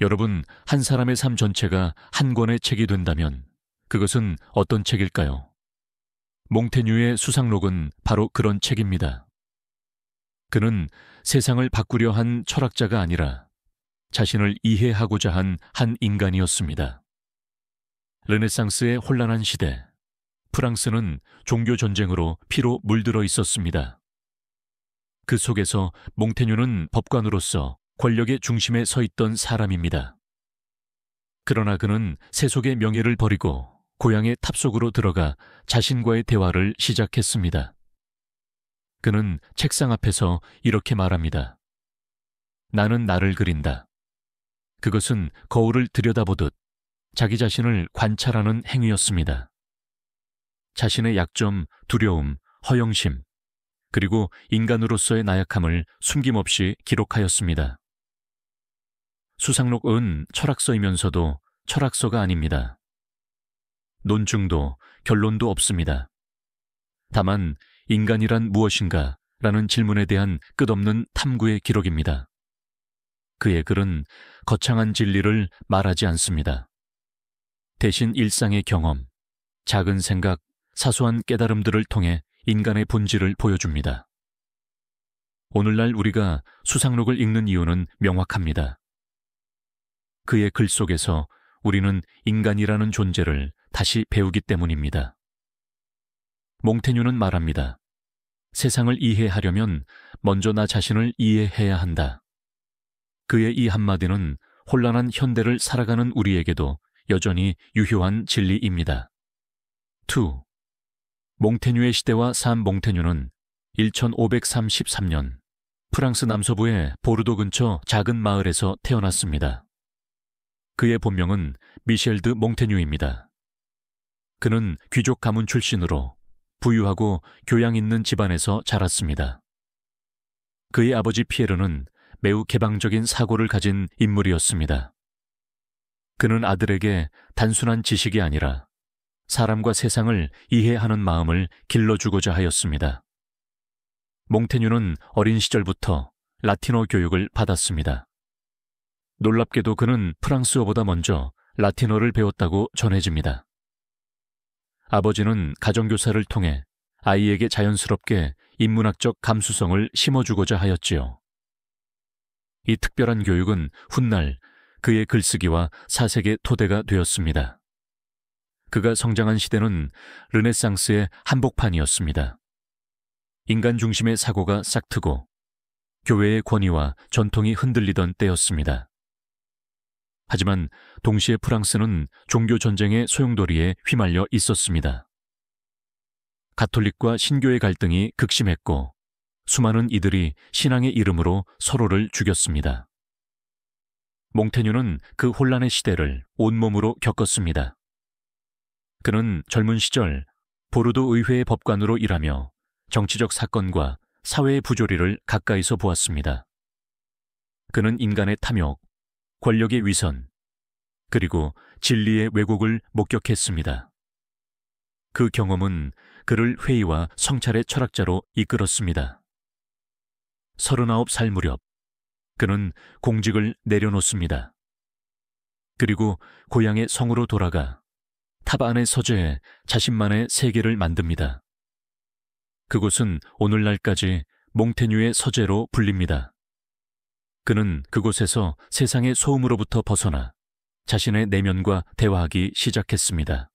여러분, 한 사람의 삶 전체가 한 권의 책이 된다면 그것은 어떤 책일까요? 몽테뉴의 수상록은 바로 그런 책입니다. 그는 세상을 바꾸려 한 철학자가 아니라 자신을 이해하고자 한 인간이었습니다. 르네상스의 혼란한 시대, 프랑스는 종교 전쟁으로 피로 물들어 있었습니다. 그 속에서 몽테뉴는 법관으로서 권력의 중심에 서 있던 사람입니다. 그러나 그는 세속의 명예를 버리고 고향의 탑 속으로 들어가 자신과의 대화를 시작했습니다. 그는 책상 앞에서 이렇게 말합니다. 나는 나를 그린다. 그것은 거울을 들여다보듯 자기 자신을 관찰하는 행위였습니다. 자신의 약점, 두려움, 허영심, 그리고 인간으로서의 나약함을 숨김없이 기록하였습니다. 수상록은 철학서이면서도 철학서가 아닙니다. 논증도 결론도 없습니다. 다만 인간이란 무엇인가 라는 질문에 대한 끝없는 탐구의 기록입니다. 그의 글은 거창한 진리를 말하지 않습니다. 대신 일상의 경험, 작은 생각, 사소한 깨달음들을 통해 인간의 본질을 보여줍니다. 오늘날 우리가 수상록을 읽는 이유는 명확합니다. 그의 글 속에서 우리는 인간이라는 존재를 다시 배우기 때문입니다. 몽테뉴는 말합니다. 세상을 이해하려면 먼저 나 자신을 이해해야 한다. 그의 이 한마디는 혼란한 현대를 살아가는 우리에게도 여전히 유효한 진리입니다. 2. 몽테뉴의 시대와 삶. 몽테뉴는 1533년 프랑스 남서부의 보르도 근처 작은 마을에서 태어났습니다. 그의 본명은 미셸 드 몽테뉴입니다. 그는 귀족 가문 출신으로 부유하고 교양 있는 집안에서 자랐습니다. 그의 아버지 피에르는 매우 개방적인 사고를 가진 인물이었습니다. 그는 아들에게 단순한 지식이 아니라 사람과 세상을 이해하는 마음을 길러주고자 하였습니다. 몽테뉴는 어린 시절부터 라틴어 교육을 받았습니다. 놀랍게도 그는 프랑스어보다 먼저 라틴어를 배웠다고 전해집니다. 아버지는 가정교사를 통해 아이에게 자연스럽게 인문학적 감수성을 심어주고자 하였지요. 이 특별한 교육은 훗날 그의 글쓰기와 사색의 토대가 되었습니다. 그가 성장한 시대는 르네상스의 한복판이었습니다. 인간 중심의 사고가 싹트고 교회의 권위와 전통이 흔들리던 때였습니다. 하지만 동시에 프랑스는 종교 전쟁의 소용돌이에 휘말려 있었습니다. 가톨릭과 신교의 갈등이 극심했고 수많은 이들이 신앙의 이름으로 서로를 죽였습니다. 몽테뉴는 그 혼란의 시대를 온몸으로 겪었습니다. 그는 젊은 시절 보르도 의회의 법관으로 일하며 정치적 사건과 사회의 부조리를 가까이서 보았습니다. 그는 인간의 탐욕, 권력의 위선, 그리고 진리의 왜곡을 목격했습니다. 그 경험은 그를 회의와 성찰의 철학자로 이끌었습니다. 39살 무렵 그는 공직을 내려놓습니다. 그리고 고향의 성으로 돌아가 탑 안의 서재에 자신만의 세계를 만듭니다. 그곳은 오늘날까지 몽테뉴의 서재로 불립니다. 그는 그곳에서 세상의 소음으로부터 벗어나 자신의 내면과 대화하기 시작했습니다.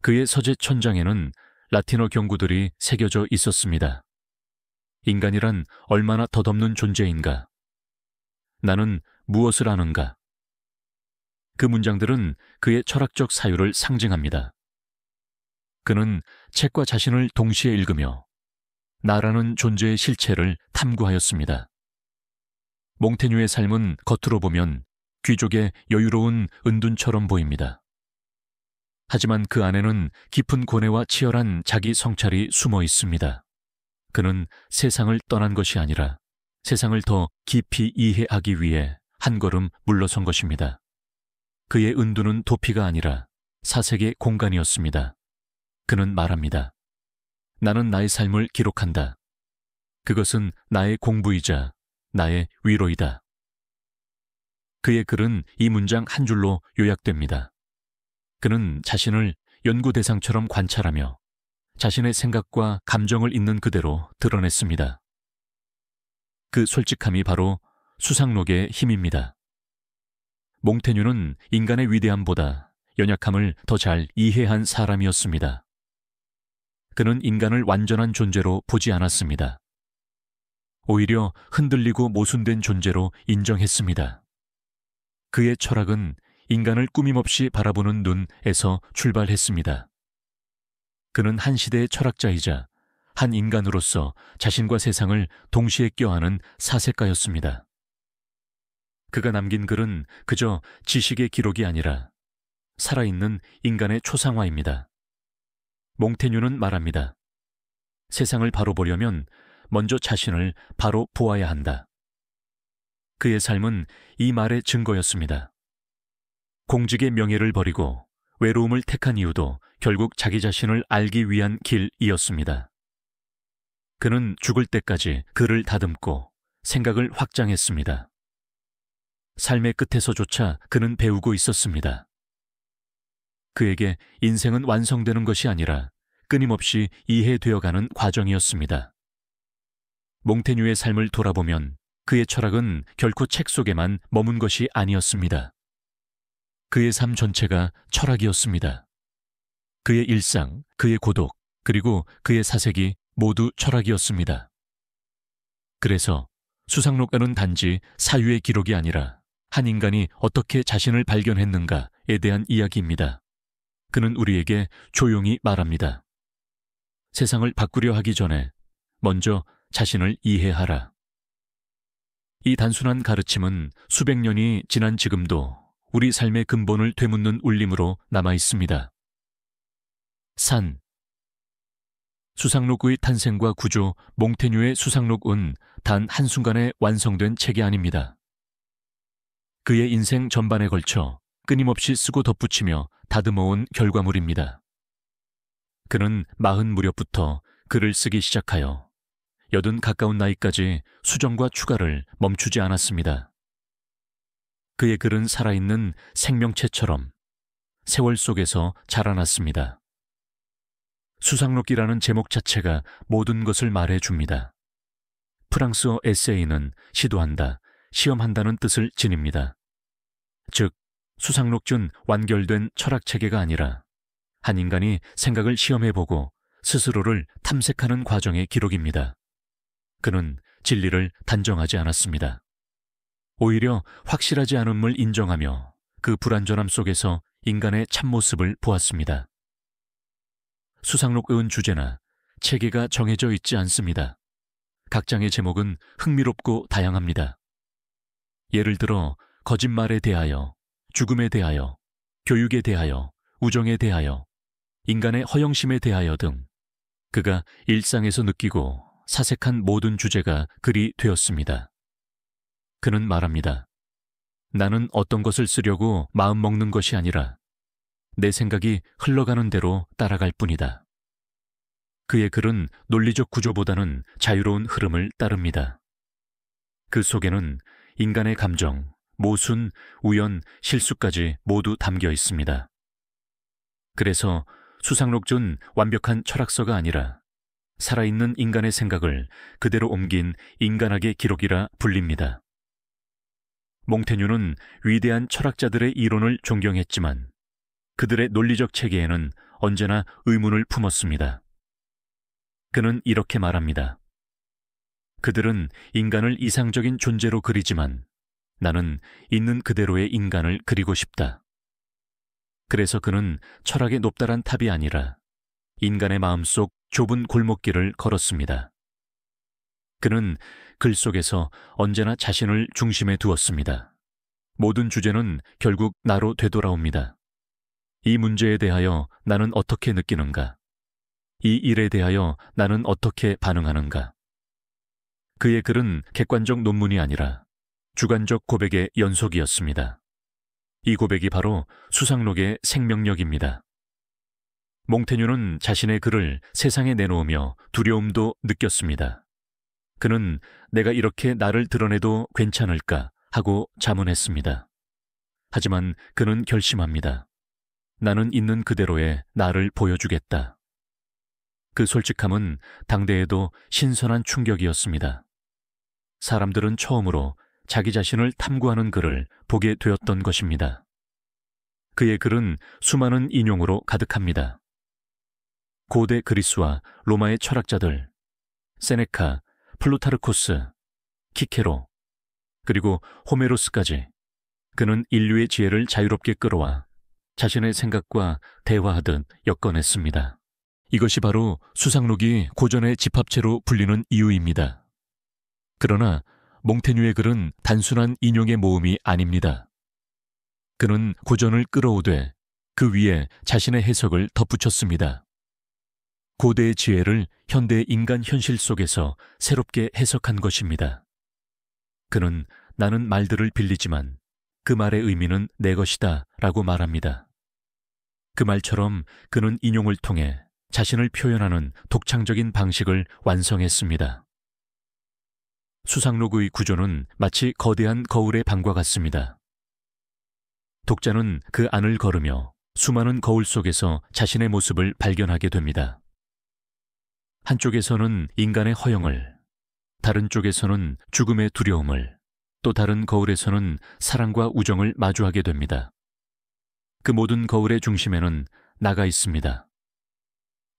그의 서재 천장에는 라틴어 경구들이 새겨져 있었습니다. 인간이란 얼마나 덧없는 존재인가? 나는 무엇을 아는가? 그 문장들은 그의 철학적 사유를 상징합니다. 그는 책과 자신을 동시에 읽으며 나라는 존재의 실체를 탐구하였습니다. 몽테뉴의 삶은 겉으로 보면 귀족의 여유로운 은둔처럼 보입니다. 하지만 그 안에는 깊은 고뇌와 치열한 자기 성찰이 숨어 있습니다. 그는 세상을 떠난 것이 아니라 세상을 더 깊이 이해하기 위해 한 걸음 물러선 것입니다. 그의 은둔은 도피가 아니라 사색의 공간이었습니다. 그는 말합니다. 나는 나의 삶을 기록한다. 그것은 나의 공부이자 나의 위로이다. 그의 글은 이 문장 한 줄로 요약됩니다. 그는 자신을 연구 대상처럼 관찰하며 자신의 생각과 감정을 있는 그대로 드러냈습니다. 그 솔직함이 바로 수상록의 힘입니다. 몽테뉴는 인간의 위대함보다 연약함을 더 잘 이해한 사람이었습니다. 그는 인간을 완전한 존재로 보지 않았습니다. 오히려 흔들리고 모순된 존재로 인정했습니다. 그의 철학은 인간을 꾸밈없이 바라보는 눈에서 출발했습니다. 그는 한 시대의 철학자이자 한 인간으로서 자신과 세상을 동시에 껴안은 사색가였습니다. 그가 남긴 글은 그저 지식의 기록이 아니라 살아있는 인간의 초상화입니다. 몽테뉴는 말합니다. 세상을 바로 보려면 먼저 자신을 바로 보아야 한다. 그의 삶은 이 말의 증거였습니다. 공직의 명예를 버리고 외로움을 택한 이유도 결국 자기 자신을 알기 위한 길이었습니다. 그는 죽을 때까지 글을 다듬고 생각을 확장했습니다. 삶의 끝에서조차 그는 배우고 있었습니다. 그에게 인생은 완성되는 것이 아니라 끊임없이 이해되어가는 과정이었습니다. 몽테뉴의 삶을 돌아보면 그의 철학은 결코 책 속에만 머문 것이 아니었습니다. 그의 삶 전체가 철학이었습니다. 그의 일상, 그의 고독, 그리고 그의 사색이 모두 철학이었습니다. 그래서 수상록가는 단지 사유의 기록이 아니라 한 인간이 어떻게 자신을 발견했는가에 대한 이야기입니다. 그는 우리에게 조용히 말합니다. 세상을 바꾸려 하기 전에 먼저 자신을 이해하라. 이 단순한 가르침은 수백 년이 지난 지금도 우리 삶의 근본을 되묻는 울림으로 남아 있습니다. 산. 수상록의 탄생과 구조, 몽테뉴의 수상록은 단 한순간에 완성된 책이 아닙니다. 그의 인생 전반에 걸쳐 끊임없이 쓰고 덧붙이며 다듬어온 결과물입니다. 그는 40 무렵부터 글을 쓰기 시작하여 80 가까운 나이까지 수정과 추가를 멈추지 않았습니다. 그의 글은 살아있는 생명체처럼 세월 속에서 자라났습니다. 수상록이라는 제목 자체가 모든 것을 말해줍니다. 프랑스어 에세이는 시도한다, 시험한다는 뜻을 지닙니다. 즉, 수상록준 완결된 철학체계가 아니라 한 인간이 생각을 시험해보고 스스로를 탐색하는 과정의 기록입니다. 그는 진리를 단정하지 않았습니다. 오히려 확실하지 않음을 인정하며 그 불완전함 속에서 인간의 참모습을 보았습니다. 수상록의 주제나 체계가 정해져 있지 않습니다. 각 장의 제목은 흥미롭고 다양합니다. 예를 들어 거짓말에 대하여, 죽음에 대하여, 교육에 대하여, 우정에 대하여, 인간의 허영심에 대하여 등 그가 일상에서 느끼고 사색한 모든 주제가 글이 되었습니다. 그는 말합니다. 나는 어떤 것을 쓰려고 마음먹는 것이 아니라 내 생각이 흘러가는 대로 따라갈 뿐이다. 그의 글은 논리적 구조보다는 자유로운 흐름을 따릅니다. 그 속에는 인간의 감정, 모순, 우연, 실수까지 모두 담겨 있습니다. 그래서 수상록준 완벽한 철학서가 아니라 살아있는 인간의 생각을 그대로 옮긴 인간학의 기록이라 불립니다. 몽테뉴는 위대한 철학자들의 이론을 존경했지만 그들의 논리적 체계에는 언제나 의문을 품었습니다. 그는 이렇게 말합니다. 그들은 인간을 이상적인 존재로 그리지만 나는 있는 그대로의 인간을 그리고 싶다. 그래서 그는 철학의 높다란 탑이 아니라 인간의 마음속 좁은 골목길을 걸었습니다. 그는 글 속에서 언제나 자신을 중심에 두었습니다. 모든 주제는 결국 나로 되돌아옵니다. 이 문제에 대하여 나는 어떻게 느끼는가? 이 일에 대하여 나는 어떻게 반응하는가? 그의 글은 객관적 논문이 아니라 주관적 고백의 연속이었습니다. 이 고백이 바로 수상록의 생명력입니다. 몽테뉴는 자신의 글을 세상에 내놓으며 두려움도 느꼈습니다. 그는 내가 이렇게 나를 드러내도 괜찮을까 하고 자문했습니다. 하지만 그는 결심합니다. 나는 있는 그대로의 나를 보여주겠다. 그 솔직함은 당대에도 신선한 충격이었습니다. 사람들은 처음으로 자기 자신을 탐구하는 글을 보게 되었던 것입니다. 그의 글은 수많은 인용으로 가득합니다. 고대 그리스와 로마의 철학자들, 세네카, 플루타르코스, 키케로, 그리고 호메로스까지 그는 인류의 지혜를 자유롭게 끌어와 자신의 생각과 대화하듯 엮어냈습니다. 이것이 바로 수상록이 고전의 집합체로 불리는 이유입니다. 그러나 몽테뉴의 글은 단순한 인용의 모음이 아닙니다. 그는 고전을 끌어오되 그 위에 자신의 해석을 덧붙였습니다. 고대의 지혜를 현대의 인간 현실 속에서 새롭게 해석한 것입니다. 그는 나는 말들을 빌리지만 그 말의 의미는 내 것이다 라고 말합니다. 그 말처럼 그는 인용을 통해 자신을 표현하는 독창적인 방식을 완성했습니다. 수상록의 구조는 마치 거대한 거울의 방과 같습니다. 독자는 그 안을 걸으며 수많은 거울 속에서 자신의 모습을 발견하게 됩니다. 한쪽에서는 인간의 허영을, 다른 쪽에서는 죽음의 두려움을, 또 다른 거울에서는 사랑과 우정을 마주하게 됩니다. 그 모든 거울의 중심에는 나가 있습니다.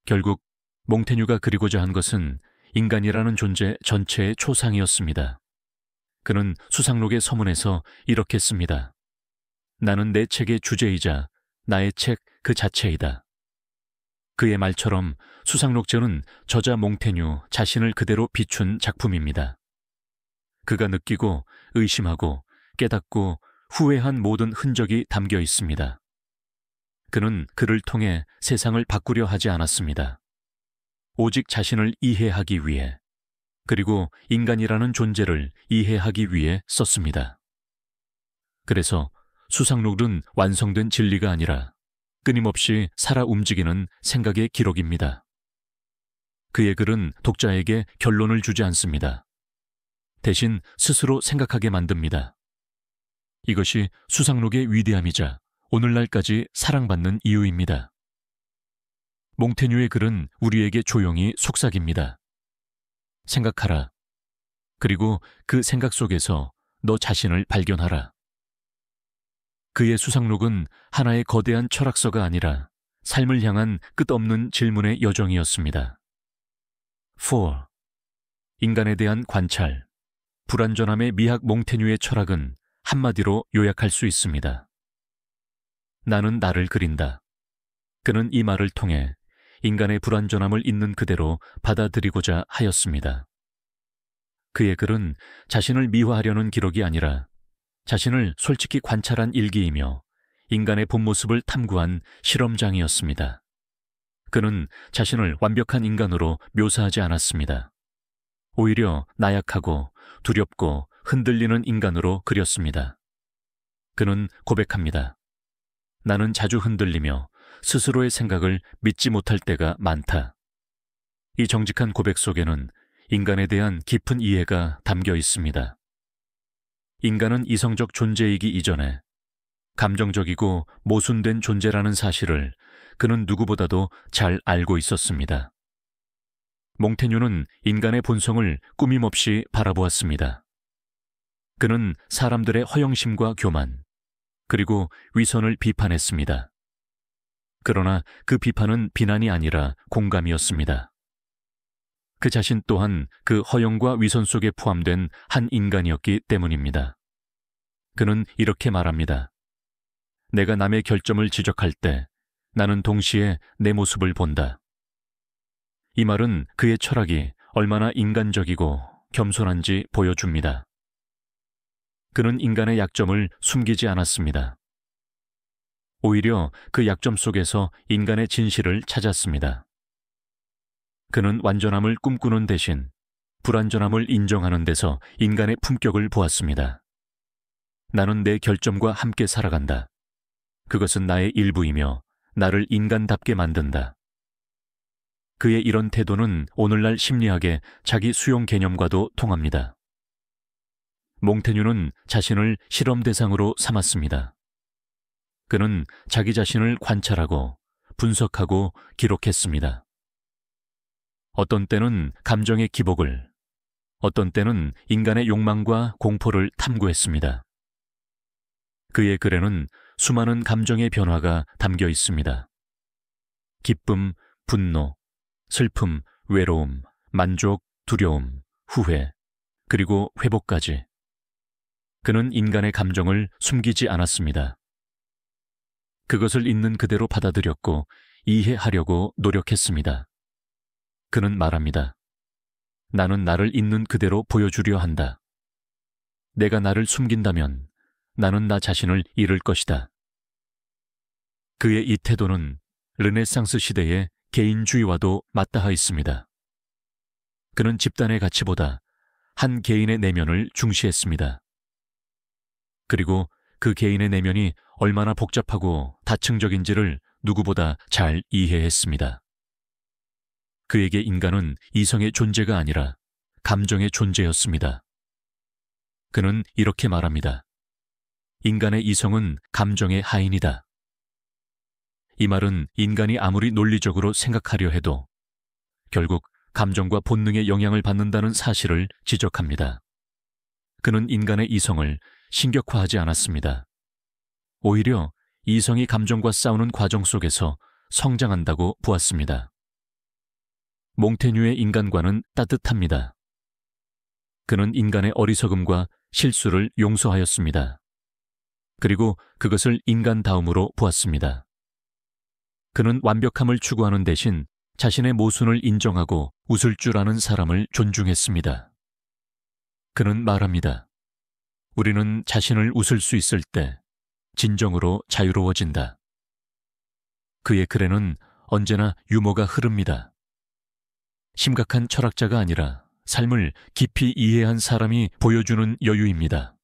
결국 몽테뉴가 그리고자 한 것은 인간이라는 존재 전체의 초상이었습니다. 그는 수상록의 서문에서 이렇게 씁니다. 나는 내 책의 주제이자 나의 책 그 자체이다. 그의 말처럼 수상록전은 저자 몽테뉴 자신을 그대로 비춘 작품입니다. 그가 느끼고 의심하고 깨닫고 후회한 모든 흔적이 담겨 있습니다. 그는 그를 통해 세상을 바꾸려 하지 않았습니다. 오직 자신을 이해하기 위해, 그리고 인간이라는 존재를 이해하기 위해 썼습니다. 그래서 수상록은 완성된 진리가 아니라 끊임없이 살아 움직이는 생각의 기록입니다. 그의 글은 독자에게 결론을 주지 않습니다. 대신 스스로 생각하게 만듭니다. 이것이 수상록의 위대함이자 오늘날까지 사랑받는 이유입니다. 몽테뉴의 글은 우리에게 조용히 속삭입니다. 생각하라. 그리고 그 생각 속에서 너 자신을 발견하라. 그의 수상록은 하나의 거대한 철학서가 아니라 삶을 향한 끝없는 질문의 여정이었습니다. 4. 인간에 대한 관찰, 불완전함의 미학 몽테뉴의 철학은 한마디로 요약할 수 있습니다. 나는 나를 그린다. 그는 이 말을 통해 인간의 불완전함을 있는 그대로 받아들이고자 하였습니다. 그의 글은 자신을 미화하려는 기록이 아니라 자신을 솔직히 관찰한 일기이며 인간의 본 모습을 탐구한 실험장이었습니다. 그는 자신을 완벽한 인간으로 묘사하지 않았습니다. 오히려 나약하고 두렵고 흔들리는 인간으로 그렸습니다. 그는 고백합니다. 나는 자주 흔들리며 스스로의 생각을 믿지 못할 때가 많다. 이 정직한 고백 속에는 인간에 대한 깊은 이해가 담겨 있습니다. 인간은 이성적 존재이기 이전에 감정적이고 모순된 존재라는 사실을 그는 누구보다도 잘 알고 있었습니다. 몽테뉴는 인간의 본성을 꾸밈없이 바라보았습니다. 그는 사람들의 허영심과 교만, 그리고 위선을 비판했습니다. 그러나 그 비판은 비난이 아니라 공감이었습니다. 그 자신 또한 그 허영과 위선 속에 포함된 한 인간이었기 때문입니다. 그는 이렇게 말합니다. 내가 남의 결점을 지적할 때 나는 동시에 내 모습을 본다. 이 말은 그의 철학이 얼마나 인간적이고 겸손한지 보여줍니다. 그는 인간의 약점을 숨기지 않았습니다. 오히려 그 약점 속에서 인간의 진실을 찾았습니다. 그는 완전함을 꿈꾸는 대신 불완전함을 인정하는 데서 인간의 품격을 보았습니다. 나는 내 결점과 함께 살아간다. 그것은 나의 일부이며 나를 인간답게 만든다. 그의 이런 태도는 오늘날 심리학의 자기 수용 개념과도 통합니다. 몽테뉴는 자신을 실험 대상으로 삼았습니다. 그는 자기 자신을 관찰하고 분석하고 기록했습니다. 어떤 때는 감정의 기복을, 어떤 때는 인간의 욕망과 공포를 탐구했습니다. 그의 글에는 수많은 감정의 변화가 담겨 있습니다. 기쁨, 분노, 슬픔, 외로움, 만족, 두려움, 후회, 그리고 회복까지. 그는 인간의 감정을 숨기지 않았습니다. 그것을 있는 그대로 받아들였고 이해하려고 노력했습니다. 그는 말합니다. 나는 나를 있는 그대로 보여주려 한다. 내가 나를 숨긴다면 나는 나 자신을 잃을 것이다. 그의 이 태도는 르네상스 시대의 개인주의와도 맞닿아 있습니다. 그는 집단의 가치보다 한 개인의 내면을 중시했습니다. 그리고 그 개인의 내면이 얼마나 복잡하고 다층적인지를 누구보다 잘 이해했습니다. 그에게 인간은 이성의 존재가 아니라 감정의 존재였습니다. 그는 이렇게 말합니다. 인간의 이성은 감정의 하인이다. 이 말은 인간이 아무리 논리적으로 생각하려 해도 결국 감정과 본능의 영향을 받는다는 사실을 지적합니다. 그는 인간의 이성을 신격화하지 않았습니다. 오히려 이성이 감정과 싸우는 과정 속에서 성장한다고 보았습니다. 몽테뉴의 인간관은 따뜻합니다. 그는 인간의 어리석음과 실수를 용서하였습니다. 그리고 그것을 인간다움으로 보았습니다. 그는 완벽함을 추구하는 대신 자신의 모순을 인정하고 웃을 줄 아는 사람을 존중했습니다. 그는 말합니다. 우리는 자신을 웃을 수 있을 때 진정으로 자유로워진다. 그의 글에는 언제나 유머가 흐릅니다. 심각한 철학자가 아니라 삶을 깊이 이해한 사람이 보여주는 여유입니다.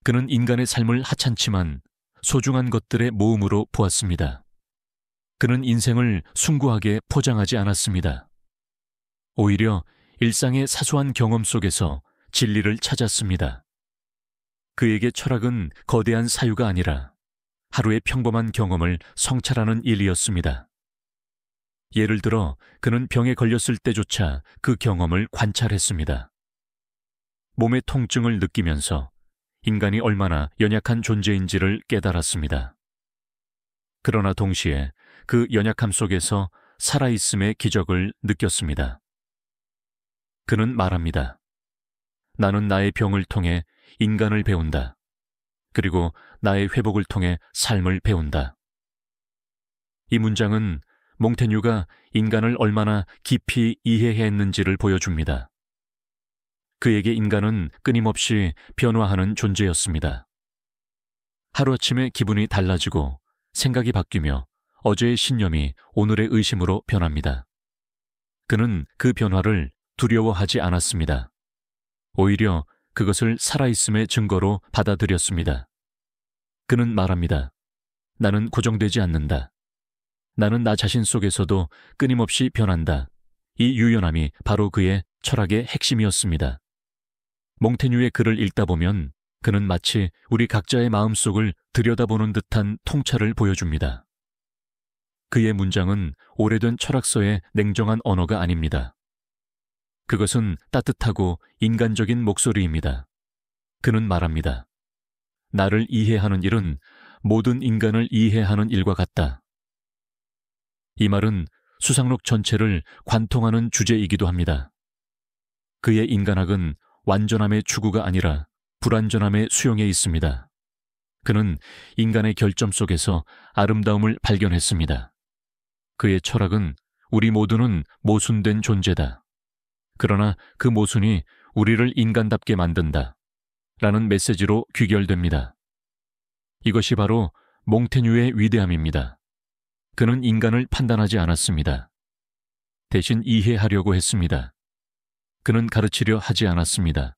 그는 인간의 삶을 하찮지만 소중한 것들의 모음으로 보았습니다. 그는 인생을 숭고하게 포장하지 않았습니다. 오히려 일상의 사소한 경험 속에서 진리를 찾았습니다. 그에게 철학은 거대한 사유가 아니라 하루의 평범한 경험을 성찰하는 일이었습니다. 예를 들어 그는 병에 걸렸을 때조차 그 경험을 관찰했습니다. 몸의 통증을 느끼면서 인간이 얼마나 연약한 존재인지를 깨달았습니다. 그러나 동시에 그 연약함 속에서 살아있음의 기적을 느꼈습니다. 그는 말합니다. 나는 나의 병을 통해 인간을 배운다. 그리고 나의 회복을 통해 삶을 배운다. 이 문장은 몽테뉴가 인간을 얼마나 깊이 이해했는지를 보여줍니다. 그에게 인간은 끊임없이 변화하는 존재였습니다. 하루아침에 기분이 달라지고 생각이 바뀌며 어제의 신념이 오늘의 의심으로 변합니다. 그는 그 변화를 두려워하지 않았습니다. 오히려 그것을 살아있음의 증거로 받아들였습니다. 그는 말합니다. 나는 고정되지 않는다. 나는 나 자신 속에서도 끊임없이 변한다. 이 유연함이 바로 그의 철학의 핵심이었습니다. 몽테뉴의 글을 읽다 보면 그는 마치 우리 각자의 마음속을 들여다보는 듯한 통찰을 보여줍니다. 그의 문장은 오래된 철학서의 냉정한 언어가 아닙니다. 그것은 따뜻하고 인간적인 목소리입니다. 그는 말합니다. 나를 이해하는 일은 모든 인간을 이해하는 일과 같다. 이 말은 수상록 전체를 관통하는 주제이기도 합니다. 그의 인간학은 완전함의 추구가 아니라 불완전함의 수용에 있습니다. 그는 인간의 결점 속에서 아름다움을 발견했습니다. 그의 철학은 우리 모두는 모순된 존재다. 그러나 그 모순이 우리를 인간답게 만든다. 라는 메시지로 귀결됩니다. 이것이 바로 몽테뉴의 위대함입니다. 그는 인간을 판단하지 않았습니다. 대신 이해하려고 했습니다. 그는 가르치려 하지 않았습니다.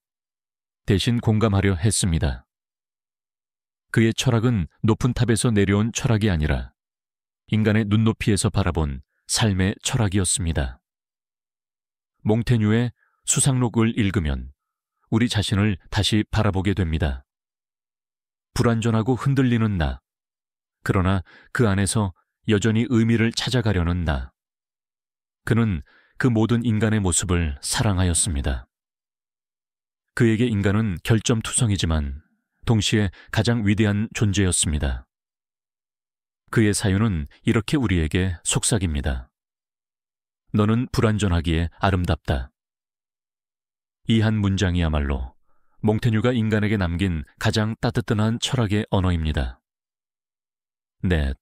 대신 공감하려 했습니다. 그의 철학은 높은 탑에서 내려온 철학이 아니라 인간의 눈높이에서 바라본 삶의 철학이었습니다. 몽테뉴의 수상록을 읽으면 우리 자신을 다시 바라보게 됩니다. 불완전하고 흔들리는 나, 그러나 그 안에서 여전히 의미를 찾아가려는 나. 그는 그 모든 인간의 모습을 사랑하였습니다. 그에게 인간은 결점투성이지만 동시에 가장 위대한 존재였습니다. 그의 사유는 이렇게 우리에게 속삭입니다. 너는 불완전하기에 아름답다. 이 한 문장이야말로 몽테뉴가 인간에게 남긴 가장 따뜻한 철학의 언어입니다. 넷.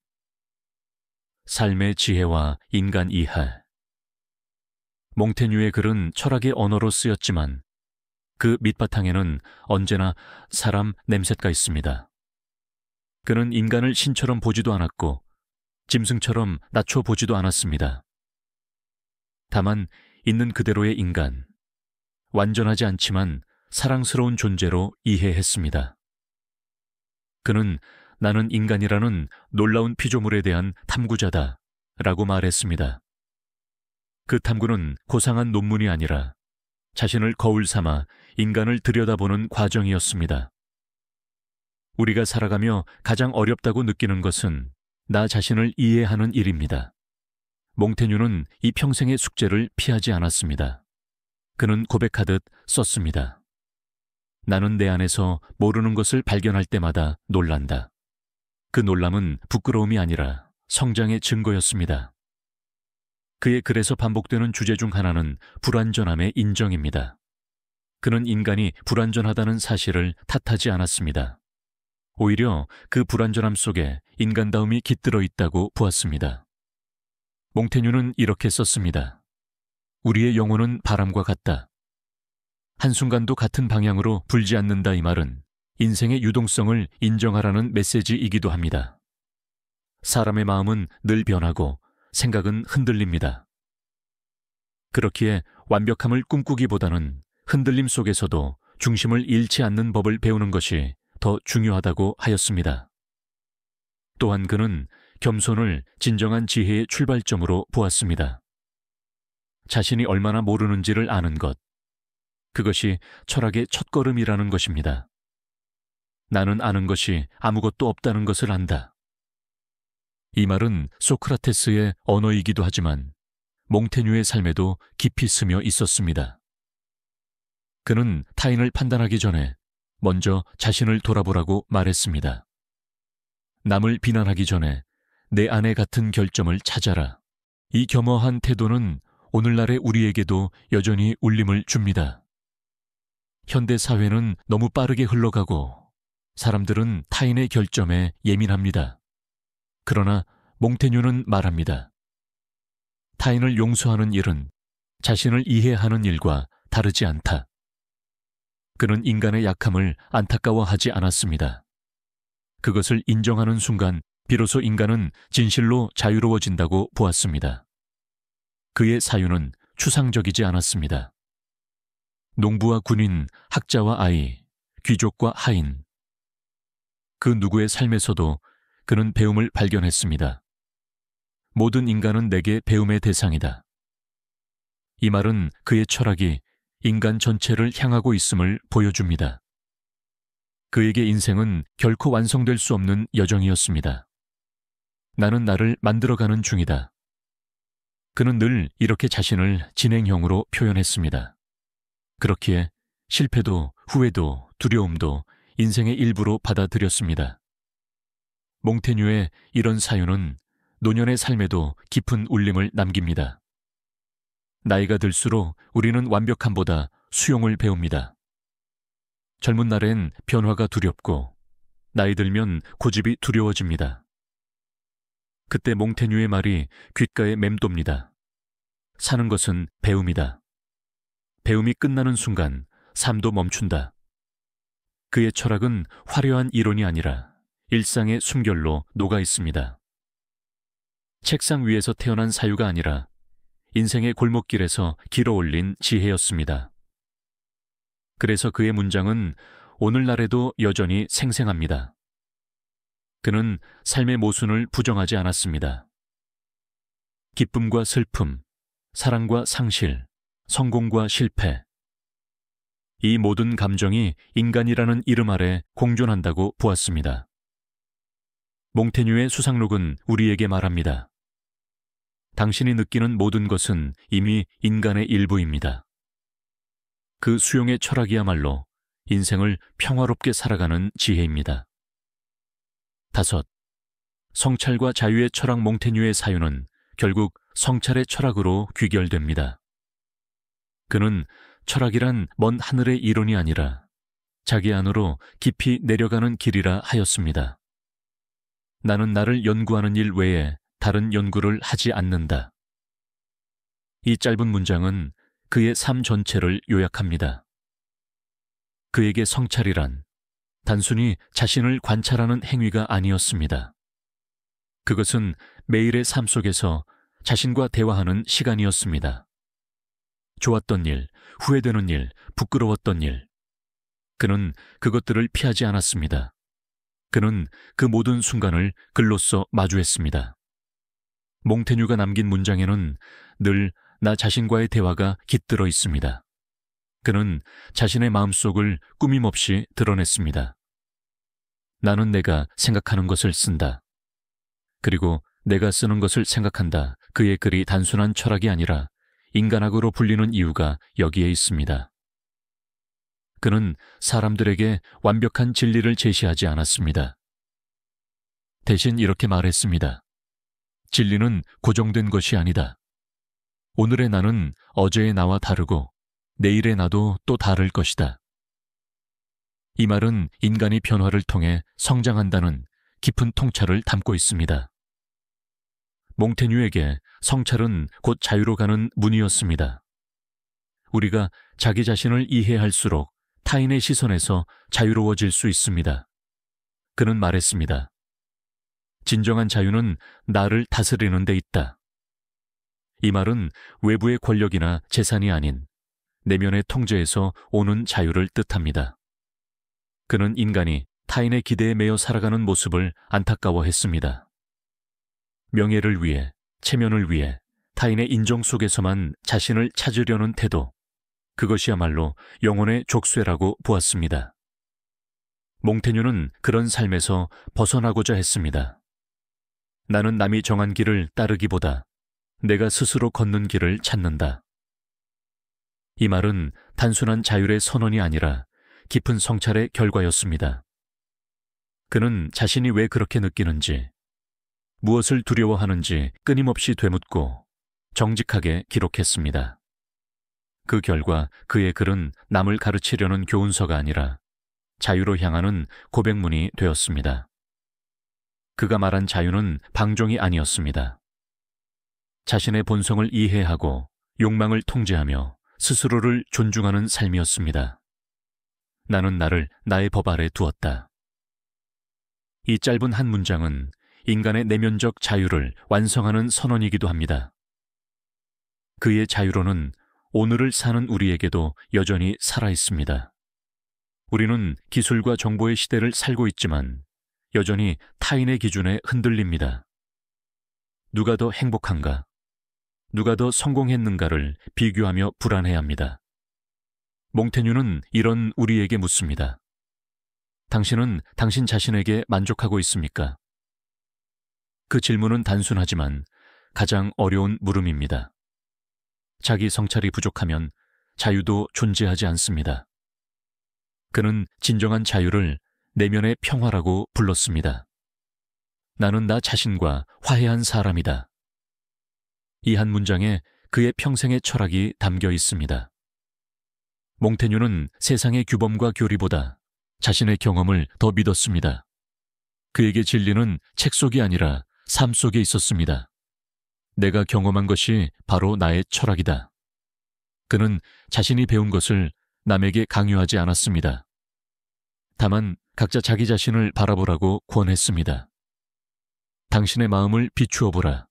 삶의 지혜와 인간 이해. 몽테뉴의 글은 철학의 언어로 쓰였지만 그 밑바탕에는 언제나 사람 냄새가 있습니다. 그는 인간을 신처럼 보지도 않았고 짐승처럼 낮춰보지도 않았습니다. 다만 있는 그대로의 인간, 완전하지 않지만 사랑스러운 존재로 이해했습니다. 그는 나는 인간이라는 놀라운 피조물에 대한 탐구자다 라고 말했습니다. 그 탐구는 고상한 논문이 아니라 자신을 거울 삼아 인간을 들여다보는 과정이었습니다. 우리가 살아가며 가장 어렵다고 느끼는 것은 나 자신을 이해하는 일입니다. 몽테뉴는 이 평생의 숙제를 피하지 않았습니다. 그는 고백하듯 썼습니다. 나는 내 안에서 모르는 것을 발견할 때마다 놀란다. 그 놀람은 부끄러움이 아니라 성장의 증거였습니다. 그의 글에서 반복되는 주제 중 하나는 불완전함의 인정입니다. 그는 인간이 불완전하다는 사실을 탓하지 않았습니다. 오히려 그 불완전함 속에 인간다움이 깃들어 있다고 보았습니다. 몽테뉴는 이렇게 썼습니다. 우리의 영혼은 바람과 같다. 한순간도 같은 방향으로 불지 않는다. 이 말은 인생의 유동성을 인정하라는 메시지이기도 합니다. 사람의 마음은 늘 변하고 생각은 흔들립니다. 그렇기에 완벽함을 꿈꾸기보다는 흔들림 속에서도 중심을 잃지 않는 법을 배우는 것이 더 중요하다고 하였습니다. 또한 그는 겸손을 진정한 지혜의 출발점으로 보았습니다. 자신이 얼마나 모르는지를 아는 것, 그것이 철학의 첫걸음이라는 것입니다. 나는 아는 것이 아무것도 없다는 것을 안다. 이 말은 소크라테스의 언어이기도 하지만 몽테뉴의 삶에도 깊이 스며 있었습니다. 그는 타인을 판단하기 전에 먼저 자신을 돌아보라고 말했습니다. 남을 비난하기 전에 내 안에 같은 결점을 찾아라. 이 겸허한 태도는 오늘날의 우리에게도 여전히 울림을 줍니다. 현대 사회는 너무 빠르게 흘러가고 사람들은 타인의 결점에 예민합니다. 그러나 몽테뉴는 말합니다. 타인을 용서하는 일은 자신을 이해하는 일과 다르지 않다. 그는 인간의 약함을 안타까워하지 않았습니다. 그것을 인정하는 순간 비로소 인간은 진실로 자유로워진다고 보았습니다. 그의 사유는 추상적이지 않았습니다. 농부와 군인, 학자와 아이, 귀족과 하인. 그 누구의 삶에서도 그는 배움을 발견했습니다. 모든 인간은 내게 배움의 대상이다. 이 말은 그의 철학이 인간 전체를 향하고 있음을 보여줍니다. 그에게 인생은 결코 완성될 수 없는 여정이었습니다. 나는 나를 만들어가는 중이다. 그는 늘 이렇게 자신을 진행형으로 표현했습니다. 그렇기에 실패도 후회도 두려움도 인생의 일부로 받아들였습니다. 몽테뉴의 이런 사유는 노년의 삶에도 깊은 울림을 남깁니다. 나이가 들수록 우리는 완벽함보다 수용을 배웁니다. 젊은 날엔 변화가 두렵고 나이 들면 고집이 두려워집니다. 그때 몽테뉴의 말이 귓가에 맴돕니다. 사는 것은 배움이다. 배움이 끝나는 순간 삶도 멈춘다. 그의 철학은 화려한 이론이 아니라 일상의 숨결로 녹아 있습니다. 책상 위에서 태어난 사유가 아니라 인생의 골목길에서 길어올린 지혜였습니다. 그래서 그의 문장은 오늘날에도 여전히 생생합니다. 그는 삶의 모순을 부정하지 않았습니다. 기쁨과 슬픔, 사랑과 상실, 성공과 실패. 이 모든 감정이 인간이라는 이름 아래 공존한다고 보았습니다. 몽테뉴의 수상록은 우리에게 말합니다. 당신이 느끼는 모든 것은 이미 인간의 일부입니다. 그 수용의 철학이야말로 인생을 평화롭게 살아가는 지혜입니다. 5. 성찰과 자유의 철학. 몽테뉴의 사유는 결국 성찰의 철학으로 귀결됩니다. 그는 철학이란 먼 하늘의 이론이 아니라 자기 안으로 깊이 내려가는 길이라 하였습니다. 나는 나를 연구하는 일 외에 다른 연구를 하지 않는다. 이 짧은 문장은 그의 삶 전체를 요약합니다. 그에게 성찰이란 단순히 자신을 관찰하는 행위가 아니었습니다. 그것은 매일의 삶 속에서 자신과 대화하는 시간이었습니다. 좋았던 일, 후회되는 일, 부끄러웠던 일. 그는 그것들을 피하지 않았습니다. 그는 그 모든 순간을 글로써 마주했습니다. 몽테뉴가 남긴 문장에는 늘 나 자신과의 대화가 깃들어 있습니다. 그는 자신의 마음속을 꾸밈없이 드러냈습니다. 나는 내가 생각하는 것을 쓴다. 그리고 내가 쓰는 것을 생각한다. 그의 글이 단순한 철학이 아니라 인간학으로 불리는 이유가 여기에 있습니다. 그는 사람들에게 완벽한 진리를 제시하지 않았습니다. 대신 이렇게 말했습니다. 진리는 고정된 것이 아니다. 오늘의 나는 어제의 나와 다르고 내일의 나도 또 다를 것이다. 이 말은 인간이 변화를 통해 성장한다는 깊은 통찰을 담고 있습니다. 몽테뉴에게 성찰은 곧 자유로 가는 문이었습니다. 우리가 자기 자신을 이해할수록 타인의 시선에서 자유로워질 수 있습니다. 그는 말했습니다. 진정한 자유는 나를 다스리는 데 있다. 이 말은 외부의 권력이나 재산이 아닌 내면의 통제에서 오는 자유를 뜻합니다. 그는 인간이 타인의 기대에 매여 살아가는 모습을 안타까워했습니다. 명예를 위해, 체면을 위해 타인의 인정 속에서만 자신을 찾으려는 태도, 그것이야말로 영혼의 족쇄라고 보았습니다. 몽테뉴는 그런 삶에서 벗어나고자 했습니다. 나는 남이 정한 길을 따르기보다 내가 스스로 걷는 길을 찾는다. 이 말은 단순한 자율의 선언이 아니라 깊은 성찰의 결과였습니다. 그는 자신이 왜 그렇게 느끼는지, 무엇을 두려워하는지 끊임없이 되묻고 정직하게 기록했습니다. 그 결과 그의 글은 남을 가르치려는 교훈서가 아니라 자유로 향하는 고백문이 되었습니다. 그가 말한 자유는 방종이 아니었습니다. 자신의 본성을 이해하고 욕망을 통제하며 스스로를 존중하는 삶이었습니다. 나는 나를 나의 법 아래 두었다. 이 짧은 한 문장은 인간의 내면적 자유를 완성하는 선언이기도 합니다. 그의 자유로는 오늘을 사는 우리에게도 여전히 살아있습니다. 우리는 기술과 정보의 시대를 살고 있지만 여전히 타인의 기준에 흔들립니다. 누가 더 행복한가? 누가 더 성공했는가를 비교하며 불안해합니다. 몽테뉴는 이런 우리에게 묻습니다. 당신은 당신 자신에게 만족하고 있습니까? 그 질문은 단순하지만 가장 어려운 물음입니다. 자기 성찰이 부족하면 자유도 존재하지 않습니다. 그는 진정한 자유를 내면의 평화라고 불렀습니다. 나는 나 자신과 화해한 사람이다. 이 한 문장에 그의 평생의 철학이 담겨 있습니다. 몽테뉴는 세상의 규범과 교리보다 자신의 경험을 더 믿었습니다. 그에게 진리는 책 속이 아니라 삶 속에 있었습니다. 내가 경험한 것이 바로 나의 철학이다. 그는 자신이 배운 것을 남에게 강요하지 않았습니다. 다만 각자 자기 자신을 바라보라고 권했습니다. 당신의 마음을 비추어 보라.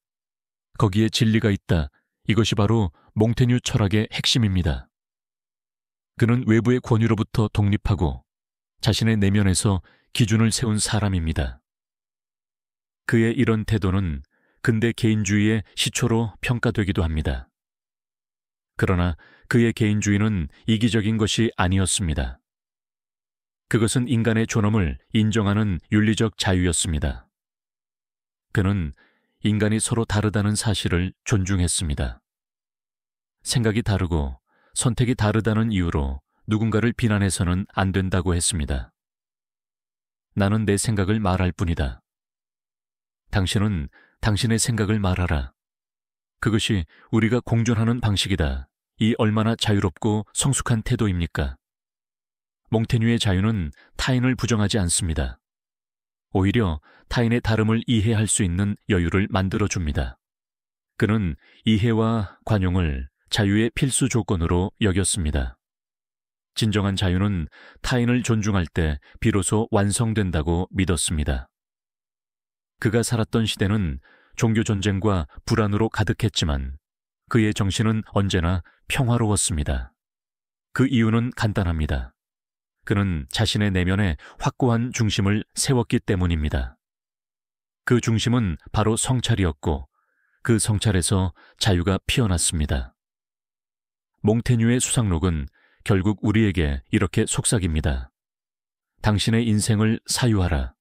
거기에 진리가 있다. 이것이 바로 몽테뉴 철학의 핵심입니다. 그는 외부의 권유로부터 독립하고 자신의 내면에서 기준을 세운 사람입니다. 그의 이런 태도는 근대 개인주의의 시초로 평가되기도 합니다. 그러나 그의 개인주의는 이기적인 것이 아니었습니다. 그것은 인간의 존엄을 인정하는 윤리적 자유였습니다. 그는 인간이 서로 다르다는 사실을 존중했습니다. 생각이 다르고 선택이 다르다는 이유로 누군가를 비난해서는 안 된다고 했습니다. 나는 내 생각을 말할 뿐이다. 당신은 당신의 생각을 말하라. 그것이 우리가 공존하는 방식이다. 이 얼마나 자유롭고 성숙한 태도입니까? 몽테뉴의 자유는 타인을 부정하지 않습니다. 오히려 타인의 다름을 이해할 수 있는 여유를 만들어줍니다. 그는 이해와 관용을 자유의 필수 조건으로 여겼습니다. 진정한 자유는 타인을 존중할 때 비로소 완성된다고 믿었습니다. 그가 살았던 시대는 종교 전쟁과 불안으로 가득했지만 그의 정신은 언제나 평화로웠습니다. 그 이유는 간단합니다. 그는 자신의 내면에 확고한 중심을 세웠기 때문입니다. 그 중심은 바로 성찰이었고 그 성찰에서 자유가 피어났습니다. 몽테뉴의 수상록은 결국 우리에게 이렇게 속삭입니다. 당신의 인생을 사유하라.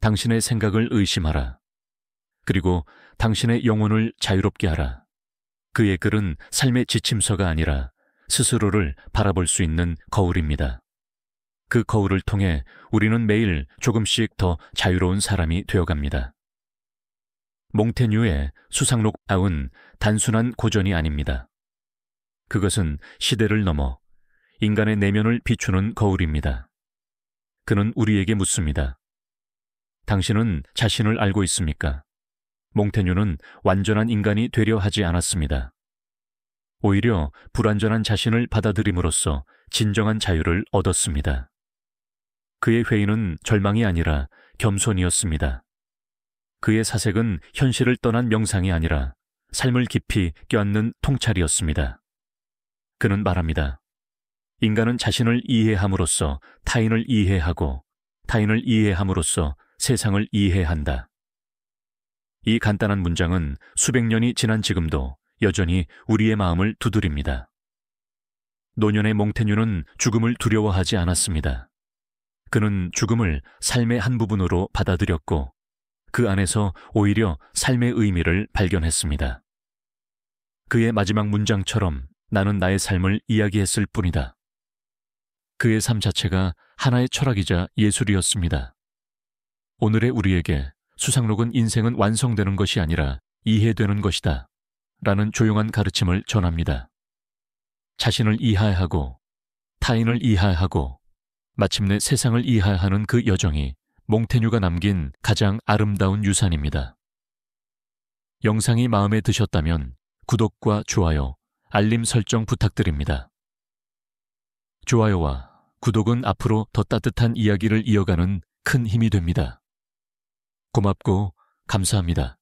당신의 생각을 의심하라. 그리고 당신의 영혼을 자유롭게 하라. 그의 글은 삶의 지침서가 아니라 스스로를 바라볼 수 있는 거울입니다. 그 거울을 통해 우리는 매일 조금씩 더 자유로운 사람이 되어갑니다. 몽테뉴의 수상록 아은 단순한 고전이 아닙니다. 그것은 시대를 넘어 인간의 내면을 비추는 거울입니다. 그는 우리에게 묻습니다. 당신은 자신을 알고 있습니까? 몽테뉴는 완전한 인간이 되려 하지 않았습니다. 오히려 불완전한 자신을 받아들임으로써 진정한 자유를 얻었습니다. 그의 회의는 절망이 아니라 겸손이었습니다. 그의 사색은 현실을 떠난 명상이 아니라 삶을 깊이 껴안는 통찰이었습니다. 그는 말합니다. 인간은 자신을 이해함으로써 타인을 이해하고 타인을 이해함으로써 세상을 이해한다. 이 간단한 문장은 수백 년이 지난 지금도 여전히 우리의 마음을 두드립니다. 노년의 몽테뉴는 죽음을 두려워하지 않았습니다. 그는 죽음을 삶의 한 부분으로 받아들였고 그 안에서 오히려 삶의 의미를 발견했습니다. 그의 마지막 문장처럼 나는 나의 삶을 이야기했을 뿐이다. 그의 삶 자체가 하나의 철학이자 예술이었습니다. 오늘의 우리에게 수상록은 인생은 완성되는 것이 아니라 이해되는 것이다 라는 조용한 가르침을 전합니다. 자신을 이해하고 타인을 이해하고 마침내 세상을 이해하는 그 여정이 몽테뉴가 남긴 가장 아름다운 유산입니다. 영상이 마음에 드셨다면 구독과 좋아요, 알림 설정 부탁드립니다. 좋아요와 구독은 앞으로 더 따뜻한 이야기를 이어가는 큰 힘이 됩니다. 고맙고 감사합니다.